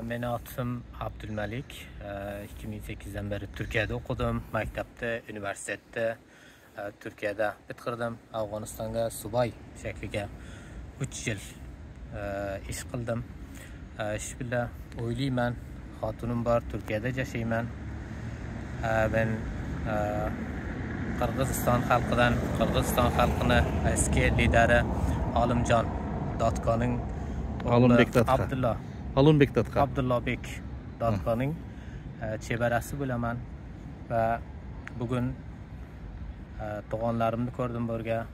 Meni adım Abdulmalik. 2008'den beri Türkiye'de okudum. Maktabda, üniversitede Türkiye'de bitirdim. Afganistan'a subay şekliga 3 yıl iş qildim. Ish bilan o'ylayman, xotinim bor, Türkiye'de yashayman. Ben Qirg'iziston xalqini eski lideri Alimjon Dotkoning Abdullobek Dotkoning chebarasi bo'laman va bugun tug'onlarimni ko'rdim birga.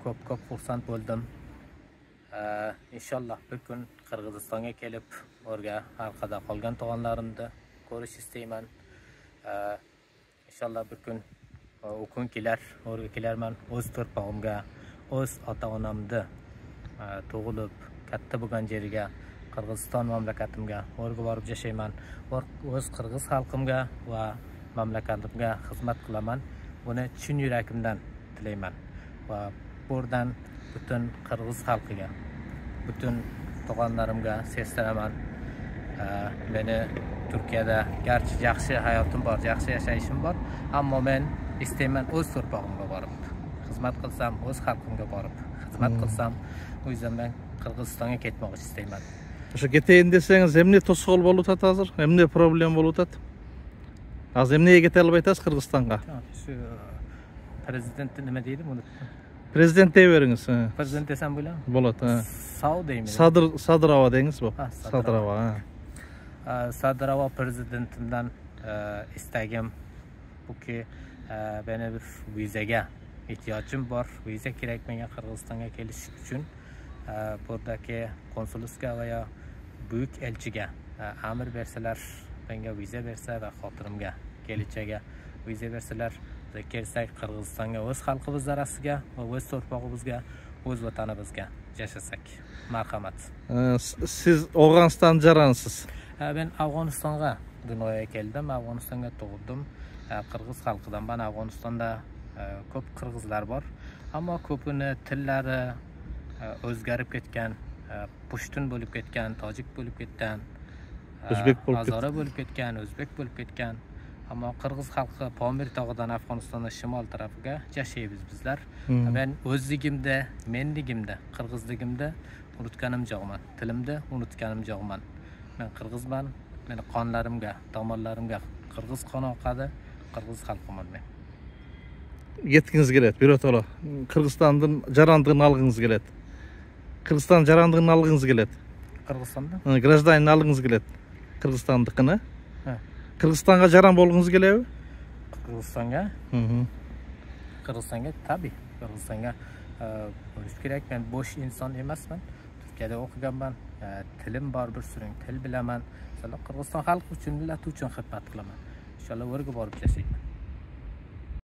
Ko'p xursand bo'ldim. İnşallah bir gün Qirg'izistonga kelib, o'rga orqada qolgan tug'onlarimni ko'rish istayman. İnşallah bir gün o kun kelar, o'rga kelarman, o'z torpog'imga, o'z ota-onamni tug'ilib, katta bo'lgan yeriga, Qirg'iziston mamlakatimga o'rga borib yashayman. O'z qirg'iz xalqimga va mamlakatimga xizmat qilaman. Buni chin yurakimdan tilayman va buradan bütün Qirg'iz xalqiga, bütün tug'onlarimga seslanaman. Meni Türkiye'de gerçi yaxshi hayotim bor, yaxshi yashashim bor, ammo men istayman o'z torpog'imga borib xizmat qilsam, o'z xalqimga borib xizmat qilsam, o yüzden ben Qirg'izistonga ketmoqchi istayman. O'sha ketayin desangiz, emne to'sqol bo'lib o'tadi hozir? Emne problem bo'lib o'tadi? Hozir emnega keta olmaysiz Qirg'izistonga? Shu prezident nima deydi, unutdim. Prezident deyveriniz. Prezident desam bo'ladimi? Bo'ladi, ha. Sağ deymi? Sadirova dengiz bu. Sadirova, ha. Sadirova prezidentimdan istagim bu ki beni bir vizaga ihtiyacım var. Viza kerak menga Qirg'izistonga kelish uchun. Buradaki konsolosga veya büyük elchiga amir bersalar, menga viza bersa va xotirimga kelichaga viza bersalar, kelsak Qirg'izistonga, o'z xalqimiz arasiga va o'z torpog'imizga, o'z vatanimizga yashasak. Marhamat. Siz Afg'oniston jaransiz. Ben Afganistan'a dunyoga keldim, Afganistan'a tug'ildim. Qirg'iz xalqidan. Ben Afganistan'da ko'p qirg'izlar bor, ammo ko'pini tillari o'zgarib ketgan, pushtun bo'lib ketgan, tojik bo'lib ketgan, azora bo'lib ketgan, o'zbek bo'lib ketgan. Ammo qirg'iz xalqi Pamir tog'idan Afg'onistonning shimol tarafiga yashaymiz bizlar. Men o'zligimda, menligimda, qirg'izligimda unutganim yo'qman, tilimda unutganim yo'qman. Men qirg'izman, meni qonlarimga, tomonlarimga qirg'iz qoni oqadi, qirg'iz xalqiman men. Yetkiniz keladi, birato'la Qirg'izistondan jarandığını algınız keladi. Qirg'iziston jarandığını algınız keladi. Qirg'izistonda? Grajdanini algınız keladi. Qirg'izistondikini. Qirg'izistonga jaran bo'lg'ingiz keladi? Qirg'izistonga? Qirg'izistonga tabii. Qirg'izistonga bo'lish kerak. Men bo'sh inson emasman. Türkiye'de o'qiganman. Tilim bor, bir sürü til bilaman. Qirg'iziston xalqi uchun, millati uchun xizmat qilaman. İnşallah o'rga borib yashayman.